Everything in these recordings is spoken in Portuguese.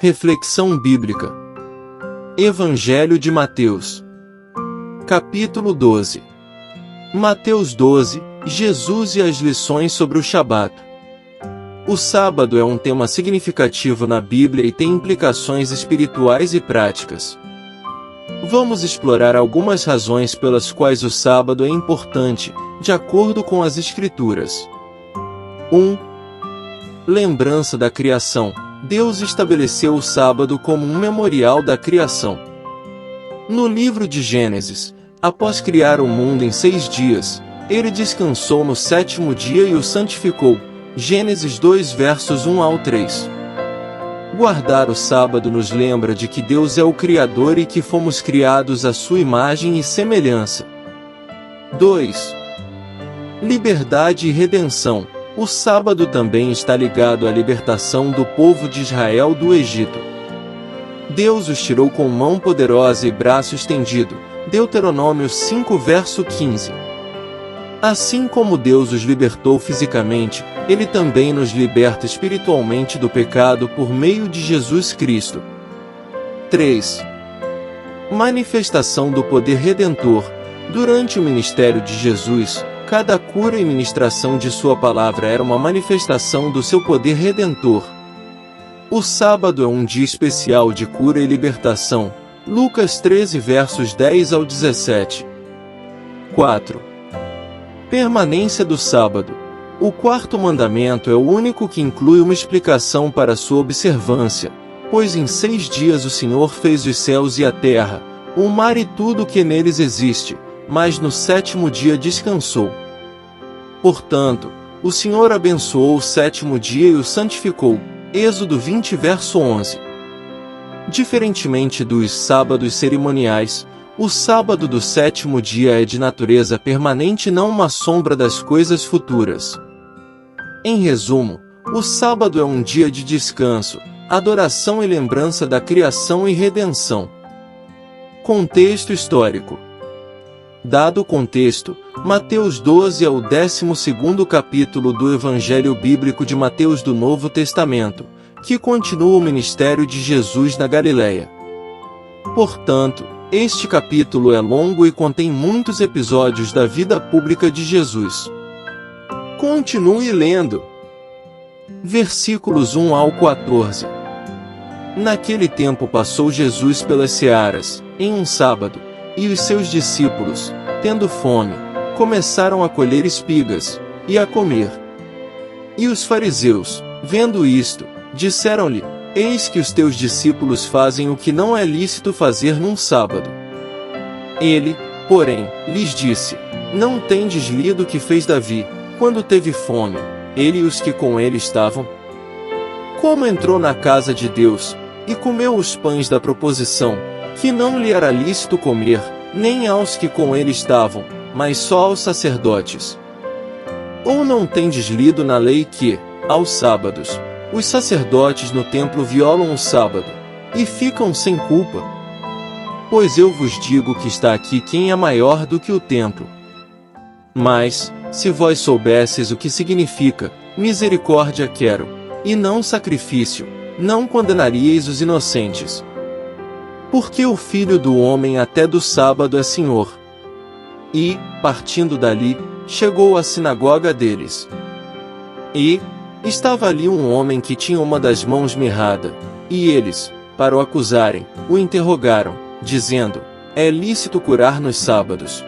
Reflexão bíblica. Evangelho de Mateus. Capítulo 12. Mateus 12, Jesus e as lições sobre o Shabat. O sábado é um tema significativo na Bíblia e tem implicações espirituais e práticas. Vamos explorar algumas razões pelas quais o sábado é importante, de acordo com as Escrituras. 1. Lembrança da criação. Deus estabeleceu o sábado como um memorial da criação. No livro de Gênesis, após criar o mundo em 6 dias, ele descansou no 7º dia e o santificou. Gênesis 2 versos 1 ao 3. Guardar o sábado nos lembra de que Deus é o Criador e que fomos criados à sua imagem e semelhança. 2. Liberdade e redenção. O sábado também está ligado à libertação do povo de Israel do Egito. Deus os tirou com mão poderosa e braço estendido. Deuteronômio 5 verso 15. Assim como Deus os libertou fisicamente, Ele também nos liberta espiritualmente do pecado por meio de Jesus Cristo. 3. Manifestação do poder redentor. Durante o ministério de Jesus, cada cura e ministração de sua palavra era uma manifestação do seu poder redentor. O sábado é um dia especial de cura e libertação. Lucas 13 versos 10 ao 17. 4. Permanência do sábado. O quarto mandamento é o único que inclui uma explicação para sua observância, pois em 6 dias o Senhor fez os céus e a terra, o mar e tudo o que neles existe, mas no 7º dia descansou. Portanto, o Senhor abençoou o 7º dia e o santificou. Êxodo 20 verso 11. Diferentemente dos sábados cerimoniais, o sábado do 7º dia é de natureza permanente e não uma sombra das coisas futuras. Em resumo, o sábado é um dia de descanso, adoração e lembrança da criação e redenção. Contexto histórico. Dado o contexto, Mateus 12 é o 12º capítulo do Evangelho Bíblico de Mateus do Novo Testamento, que continua o ministério de Jesus na Galileia. Portanto, este capítulo é longo e contém muitos episódios da vida pública de Jesus. Continue lendo. Versículos 1 ao 14. Naquele tempo passou Jesus pelas searas, em um sábado, e os seus discípulos, tendo fome, começaram a colher espigas, e a comer. E os fariseus, vendo isto, disseram-lhe: Eis que os teus discípulos fazem o que não é lícito fazer num sábado. Ele, porém, lhes disse: Não tendes lido o que fez Davi, quando teve fome, ele e os que com ele estavam? Como entrou na casa de Deus, e comeu os pães da proposição, que não lhe era lícito comer, nem aos que com ele estavam, mas só aos sacerdotes. Ou não tendes lido na lei que, aos sábados, os sacerdotes no templo violam o sábado, e ficam sem culpa? Pois eu vos digo que está aqui quem é maior do que o templo. Mas, se vós soubesseis o que significa, misericórdia quero, e não sacrifício, não condenaríeis os inocentes. Porque o Filho do Homem até do sábado é Senhor. E, partindo dali, chegou à sinagoga deles. E estava ali um homem que tinha uma das mãos mirrada, e eles, para o acusarem, o interrogaram, dizendo: É lícito curar nos sábados?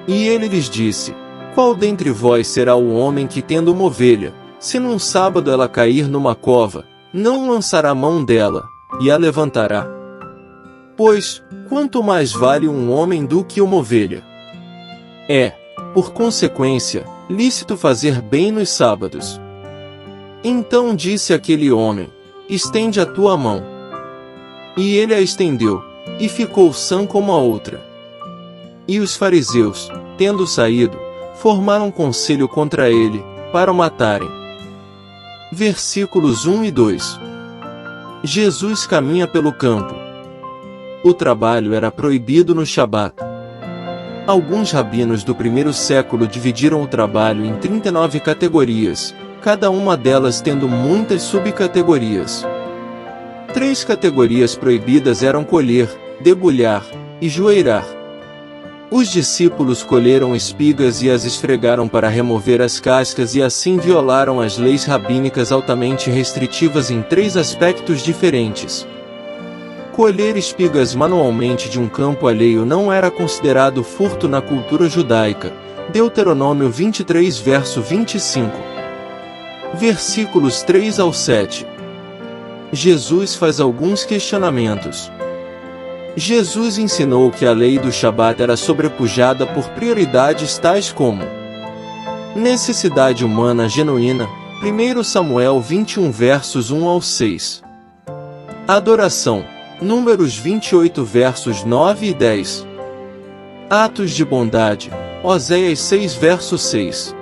E ele lhes disse: Qual dentre vós será o homem que, tendo uma ovelha, se num sábado ela cair numa cova, não lançará a mão dela, e a levantará? Pois, quanto mais vale um homem do que uma ovelha? É, por consequência, lícito fazer bem nos sábados. Então disse aquele homem: Estende a tua mão. E ele a estendeu, e ficou sã como a outra. E os fariseus, tendo saído, formaram conselho contra ele, para o matarem. Versículos 1 e 2. Jesus caminha pelo campo. O trabalho era proibido no Shabat. Alguns rabinos do primeiro século dividiram o trabalho em 39 categorias, cada uma delas tendo muitas subcategorias. 3 categorias proibidas eram colher, debulhar e joeirar. Os discípulos colheram espigas e as esfregaram para remover as cascas e assim violaram as leis rabínicas altamente restritivas em 3 aspectos diferentes. Colher espigas manualmente de um campo alheio não era considerado furto na cultura judaica. Deuteronômio 23 verso 25. Versículos 3 ao 7. Jesus faz alguns questionamentos. Jesus ensinou que a lei do Shabat era sobrepujada por prioridades tais como necessidade humana genuína, 1 Samuel 21 versos 1 ao 6. Adoração, Números 28 versos 9 e 10. Atos de bondade, Oséias 6 verso 6.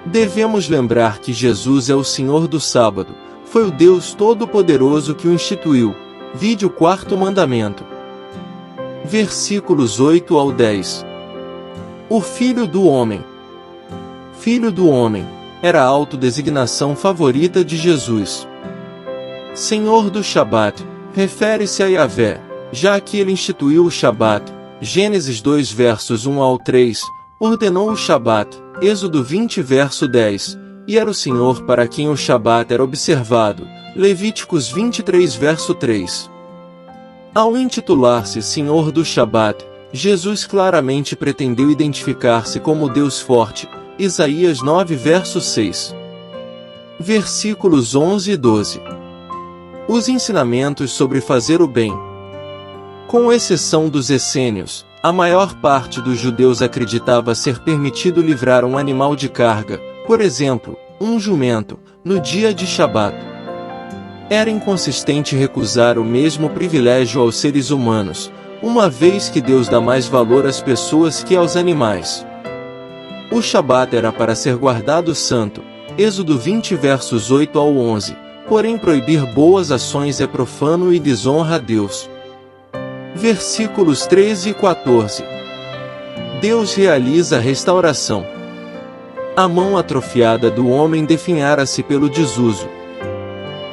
Devemos lembrar que Jesus é o Senhor do sábado, foi o Deus Todo-Poderoso que o instituiu. Vide o 4º mandamento. Versículos 8 ao 10. O Filho do Homem. Filho do Homem, era a autodesignação favorita de Jesus. Senhor do Shabat, refere-se a Yahvé, já que ele instituiu o Shabat, Gênesis 2 versos 1 ao 3, ordenou o Shabat, Êxodo 20 verso 10, e era o Senhor para quem o Shabat era observado, Levíticos 23 verso 3. Ao intitular-se Senhor do Shabat, Jesus claramente pretendeu identificar-se como Deus forte, Isaías 9 verso 6. Versículos 11 e 12. Os ensinamentos sobre fazer o bem. Com exceção dos essênios, a maior parte dos judeus acreditava ser permitido livrar um animal de carga, por exemplo, um jumento, no dia de Shabat. Era inconsistente recusar o mesmo privilégio aos seres humanos, uma vez que Deus dá mais valor às pessoas que aos animais. O Shabat era para ser guardado santo, Êxodo 20 versos 8 ao 11, porém proibir boas ações é profano e desonra a Deus. Versículos 13 e 14. Deus realiza a restauração. A mão atrofiada do homem definhara-se pelo desuso.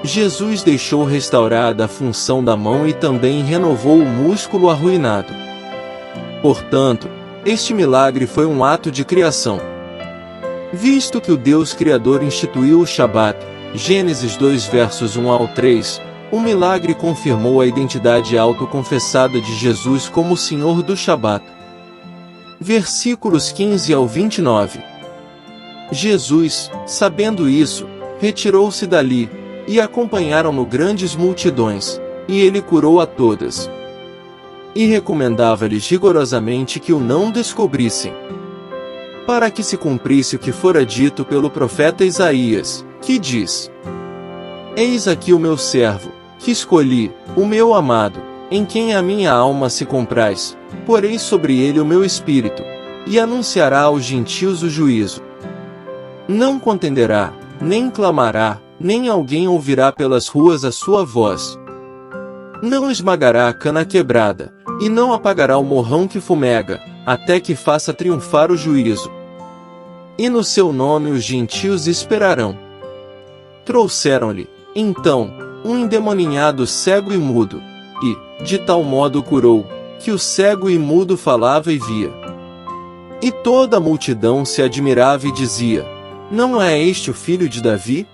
Jesus deixou restaurada a função da mão e também renovou o músculo arruinado. Portanto, este milagre foi um ato de criação. Visto que o Deus Criador instituiu o Shabat, Gênesis 2 versos 1 ao 3, o milagre confirmou a identidade autoconfessada de Jesus como Senhor do Shabat. Versículos 15 ao 29. Jesus, sabendo isso, retirou-se dali, e acompanharam-no grandes multidões, e ele curou a todas. E recomendava-lhes rigorosamente que o não descobrissem, para que se cumprisse o que fora dito pelo profeta Isaías, que diz: Eis aqui o meu servo, que escolhi, o meu amado, em quem a minha alma se compraz, porei sobre ele o meu espírito, e anunciará aos gentios o juízo. Não contenderá, nem clamará, nem alguém ouvirá pelas ruas a sua voz. Não esmagará a cana quebrada, e não apagará o morrão que fumega, até que faça triunfar o juízo. E no seu nome os gentios esperarão. Trouxeram-lhe, então, um endemoninhado cego e mudo, e, de tal modo curou, que o cego e mudo falava e via. E toda a multidão se admirava e dizia: Não é este o filho de Davi?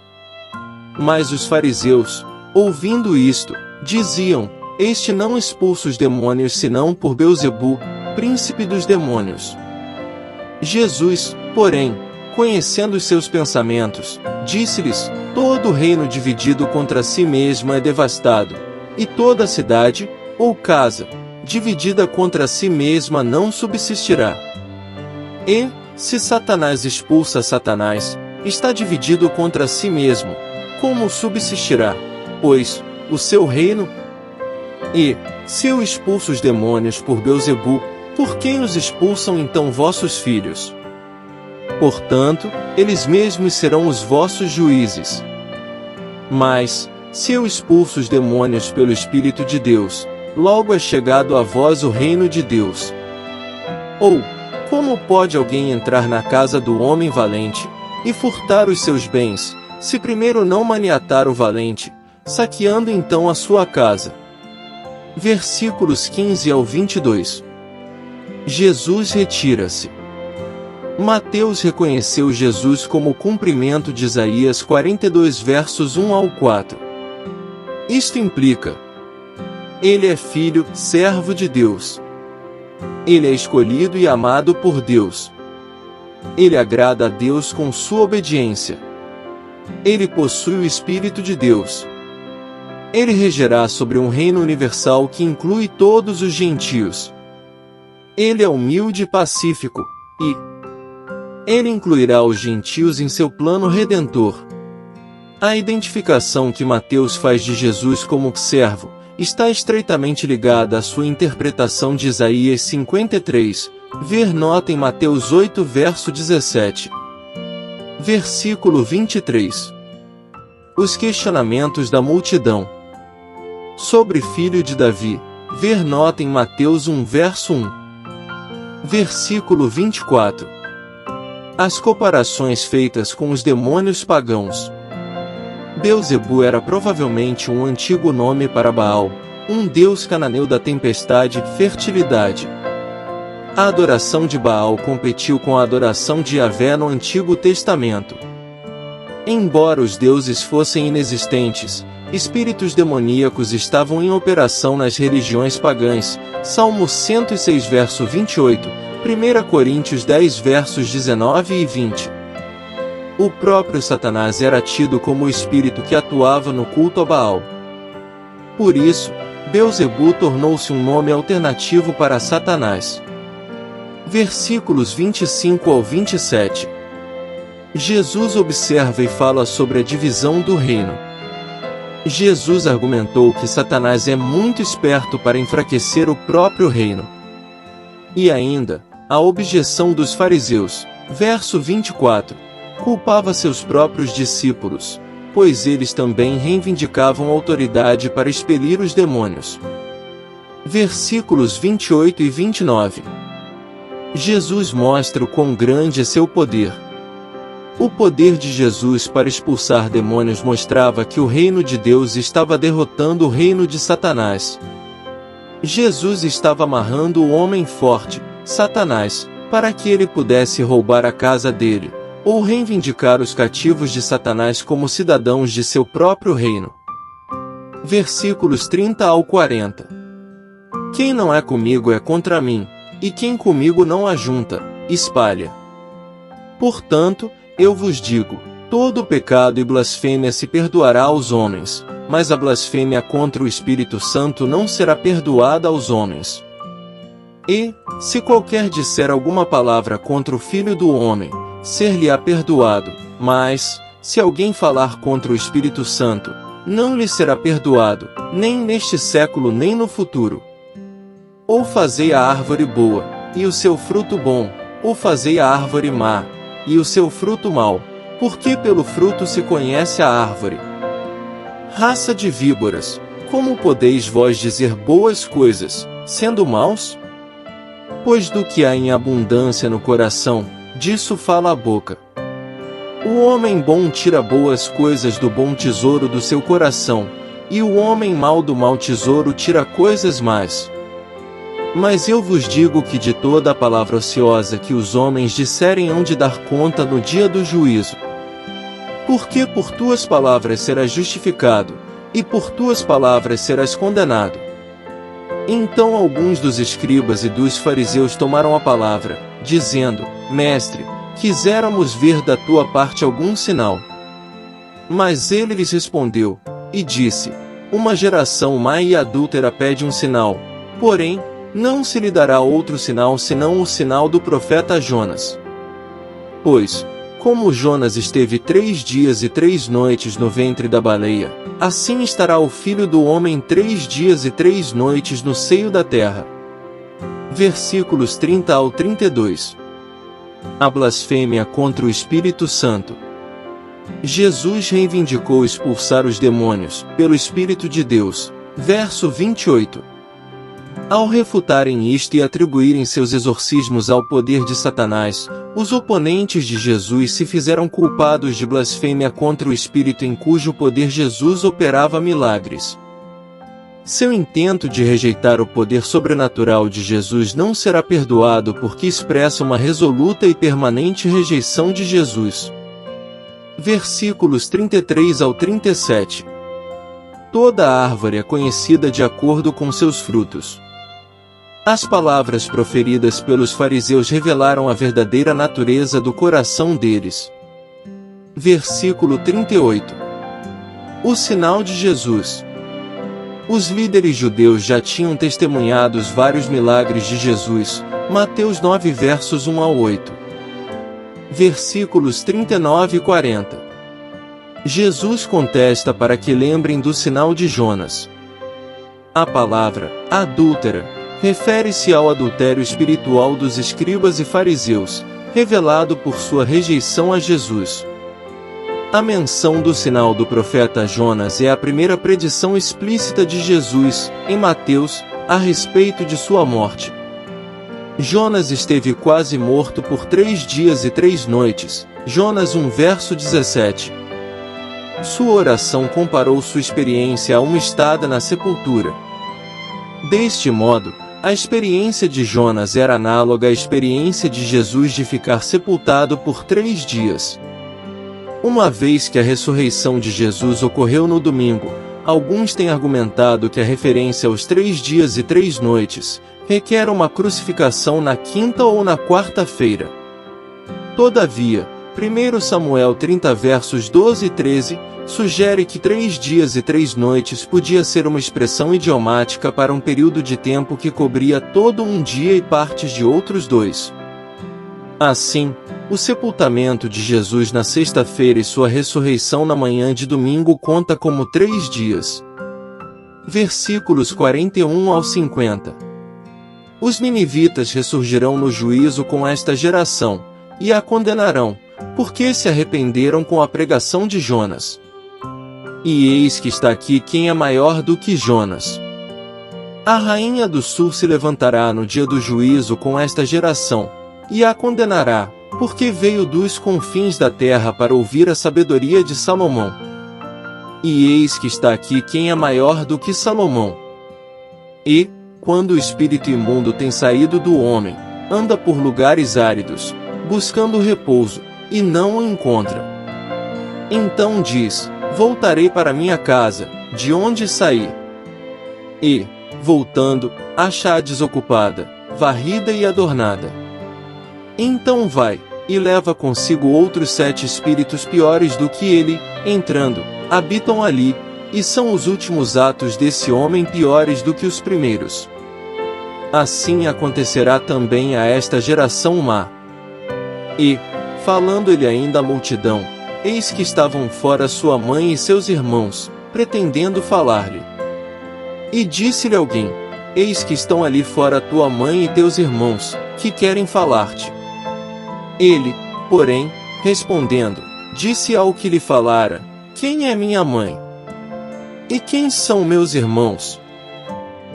Mas os fariseus, ouvindo isto, diziam: Este não expulsa os demônios senão por Beelzebu, príncipe dos demônios. Jesus, porém, conhecendo os seus pensamentos, disse-lhes: Todo reino dividido contra si mesmo é devastado, e toda cidade, ou casa, dividida contra si mesma não subsistirá. E, se Satanás expulsa Satanás, está dividido contra si mesmo, como subsistirá, pois, o seu reino? E, se eu expulso os demônios por Beelzebu, por quem os expulsam então vossos filhos? Portanto, eles mesmos serão os vossos juízes. Mas, se eu expulso os demônios pelo Espírito de Deus, logo é chegado a vós o reino de Deus. Ou, como pode alguém entrar na casa do homem valente, e furtar os seus bens, se primeiro não maniatar o valente, saqueando então a sua casa. Versículos 15 ao 22. Jesus retira-se. Mateus reconheceu Jesus como cumprimento de Isaías 42 versos 1 ao 4. Isto implica: ele é filho, servo de Deus. Ele é escolhido e amado por Deus. Ele agrada a Deus com sua obediência. Ele possui o Espírito de Deus. Ele regerá sobre um reino universal que inclui todos os gentios. Ele é humilde e pacífico, e ele incluirá os gentios em seu plano redentor. A identificação que Mateus faz de Jesus como servo está estreitamente ligada à sua interpretação de Isaías 53, ver nota em Mateus 8 verso 17. Versículo 23. Os questionamentos da multidão. Sobre filho de Davi, ver nota em Mateus 1 verso 1. Versículo 24. As comparações feitas com os demônios pagãos. Beelzebu era provavelmente um antigo nome para Baal, um deus cananeu da tempestade e fertilidade. A adoração de Baal competiu com a adoração de Yahvé no Antigo Testamento. Embora os deuses fossem inexistentes, espíritos demoníacos estavam em operação nas religiões pagãs. Salmo 106 verso 28, 1 Coríntios 10 versos 19 e 20. O próprio Satanás era tido como o espírito que atuava no culto a Baal. Por isso, Beelzebu tornou-se um nome alternativo para Satanás. Versículos 25 ao 27. Jesus observa e fala sobre a divisão do reino. Jesus argumentou que Satanás é muito esperto para enfraquecer o próprio reino. E ainda, a objeção dos fariseus, verso 24, culpava seus próprios discípulos, pois eles também reivindicavam autoridade para expelir os demônios. Versículos 28 e 29. Jesus mostra o quão grande é seu poder. O poder de Jesus para expulsar demônios mostrava que o reino de Deus estava derrotando o reino de Satanás. Jesus estava amarrando o homem forte, Satanás, para que ele pudesse roubar a casa dele, ou reivindicar os cativos de Satanás como cidadãos de seu próprio reino. Versículos 30 ao 40. Quem não é comigo é contra mim, e quem comigo não ajunta, espalha. Portanto, eu vos digo, todo pecado e blasfêmia se perdoará aos homens, mas a blasfêmia contra o Espírito Santo não será perdoada aos homens. E, se qualquer disser alguma palavra contra o Filho do Homem, ser-lhe-á perdoado, mas, se alguém falar contra o Espírito Santo, não lhe será perdoado, nem neste século nem no futuro. Ou fazei a árvore boa, e o seu fruto bom, ou fazei a árvore má, e o seu fruto mau, porque pelo fruto se conhece a árvore. Raça de víboras, como podeis vós dizer boas coisas, sendo maus? Pois do que há em abundância no coração, disso fala a boca. O homem bom tira boas coisas do bom tesouro do seu coração, e o homem mau do mau tesouro tira coisas más. Mas eu vos digo que de toda a palavra ociosa que os homens disserem hão de dar conta no dia do juízo. Porque por tuas palavras serás justificado, e por tuas palavras serás condenado. Então alguns dos escribas e dos fariseus tomaram a palavra, dizendo: Mestre, quiséramos ver da tua parte algum sinal. Mas ele lhes respondeu, e disse: Uma geração má e adúltera pede um sinal, porém, não se lhe dará outro sinal senão o sinal do profeta Jonas. Pois, como Jonas esteve 3 dias e 3 noites no ventre da baleia, assim estará o Filho do Homem 3 dias e 3 noites no seio da terra. Versículos 30 ao 32. A blasfêmia contra o Espírito Santo. Jesus reivindicou expulsar os demônios, pelo Espírito de Deus. Verso 28. Ao refutarem isto e atribuírem seus exorcismos ao poder de Satanás, os oponentes de Jesus se fizeram culpados de blasfêmia contra o Espírito em cujo poder Jesus operava milagres. Seu intento de rejeitar o poder sobrenatural de Jesus não será perdoado porque expressa uma resoluta e permanente rejeição de Jesus. Versículos 33 ao 37. Toda árvore é conhecida de acordo com seus frutos. As palavras proferidas pelos fariseus revelaram a verdadeira natureza do coração deles. Versículo 38. O sinal de Jesus. Os líderes judeus já tinham testemunhado vários milagres de Jesus. Mateus 9 versos 1 ao 8. Versículos 39 e 40. Jesus contesta para que lembrem do sinal de Jonas. A palavra adúltera refere-se ao adultério espiritual dos escribas e fariseus, revelado por sua rejeição a Jesus. A menção do sinal do profeta Jonas é a primeira predição explícita de Jesus, em Mateus, a respeito de sua morte. Jonas esteve quase morto por 3 dias e 3 noites. Jonas 1 verso 17. Sua oração comparou sua experiência a uma estada na sepultura. Deste modo, a experiência de Jonas era análoga à experiência de Jesus de ficar sepultado por 3 dias. Uma vez que a ressurreição de Jesus ocorreu no domingo, alguns têm argumentado que a referência aos 3 dias e 3 noites requer uma crucificação na quinta ou na quarta-feira. Todavia, 1 Samuel 30 versos 12 e 13, sugere que 3 dias e 3 noites podia ser uma expressão idiomática para um período de tempo que cobria todo um dia e partes de outros 2. Assim, o sepultamento de Jesus na sexta-feira e sua ressurreição na manhã de domingo conta como 3 dias. Versículos 41 ao 50. Os ninivitas ressurgirão no juízo com esta geração, e a condenarão, porque se arrependeram com a pregação de Jonas. E eis que está aqui quem é maior do que Jonas. A rainha do sul se levantará no dia do juízo com esta geração, e a condenará, porque veio dos confins da terra para ouvir a sabedoria de Salomão. E eis que está aqui quem é maior do que Salomão. E, quando o espírito imundo tem saído do homem, anda por lugares áridos, buscando repouso, e não o encontra. Então diz: voltarei para minha casa, de onde saí. E, voltando, acha-a desocupada, varrida e adornada. Então vai, e leva consigo outros 7 espíritos piores do que ele, entrando, habitam ali, e são os últimos atos desse homem piores do que os primeiros. Assim acontecerá também a esta geração má. E, falando-lhe ainda à multidão, eis que estavam fora sua mãe e seus irmãos, pretendendo falar-lhe. E disse-lhe alguém: eis que estão ali fora tua mãe e teus irmãos, que querem falar-te. Ele, porém, respondendo, disse ao que lhe falara: quem é minha mãe? E quem são meus irmãos?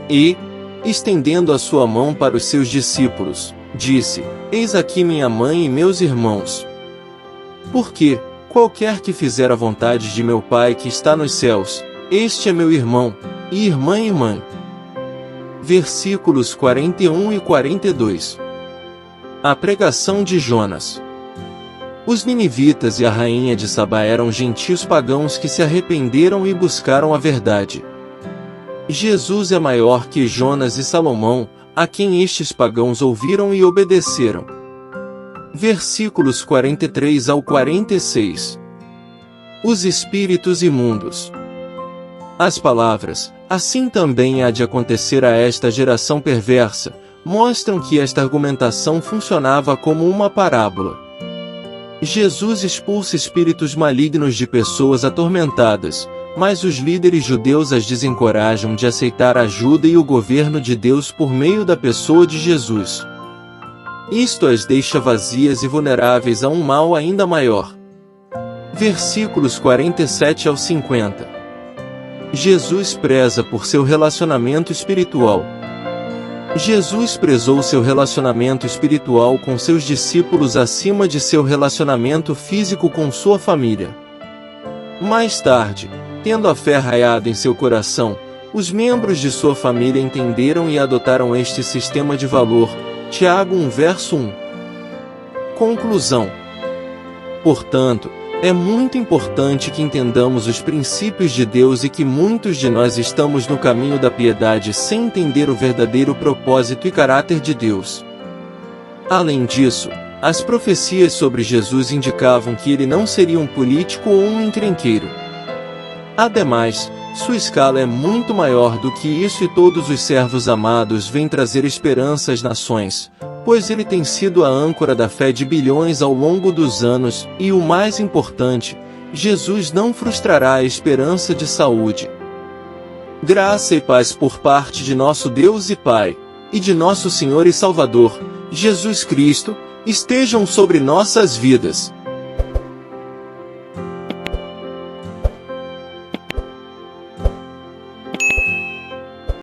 E, estendendo a sua mão para os seus discípulos, disse: eis aqui minha mãe e meus irmãos. Porque, qualquer que fizer a vontade de meu Pai que está nos céus, este é meu irmão, e irmã e mãe. Versículos 41 e 42. A pregação de Jonas. Os ninivitas e a rainha de Sabá eram gentios pagãos que se arrependeram e buscaram a verdade. Jesus é maior que Jonas e Salomão, a quem estes pagãos ouviram e obedeceram. Versículos 43 ao 46. Os espíritos imundos. As palavras, assim também há de acontecer a esta geração perversa, mostram que esta argumentação funcionava como uma parábola. Jesus expulsa espíritos malignos de pessoas atormentadas, mas os líderes judeus as desencorajam de aceitar a ajuda e o governo de Deus por meio da pessoa de Jesus. Isto as deixa vazias e vulneráveis a um mal ainda maior. Versículos 47 ao 50. Jesus preza por seu relacionamento espiritual. Jesus prezou seu relacionamento espiritual com seus discípulos acima de seu relacionamento físico com sua família. Mais tarde, tendo a fé arraigada em seu coração, os membros de sua família entenderam e adotaram este sistema de valor. Tiago 1 verso 1. Conclusão. Portanto, é muito importante que entendamos os princípios de Deus e que muitos de nós estamos no caminho da piedade sem entender o verdadeiro propósito e caráter de Deus. Além disso, as profecias sobre Jesus indicavam que ele não seria um político ou um encrenqueiro. Ademais, sua escala é muito maior do que isso e todos os servos amados vêm trazer esperança às nações, pois ele tem sido a âncora da fé de bilhões ao longo dos anos, e o mais importante, Jesus não frustrará a esperança de saúde. Graça e paz por parte de nosso Deus e Pai, e de nosso Senhor e Salvador, Jesus Cristo, estejam sobre nossas vidas.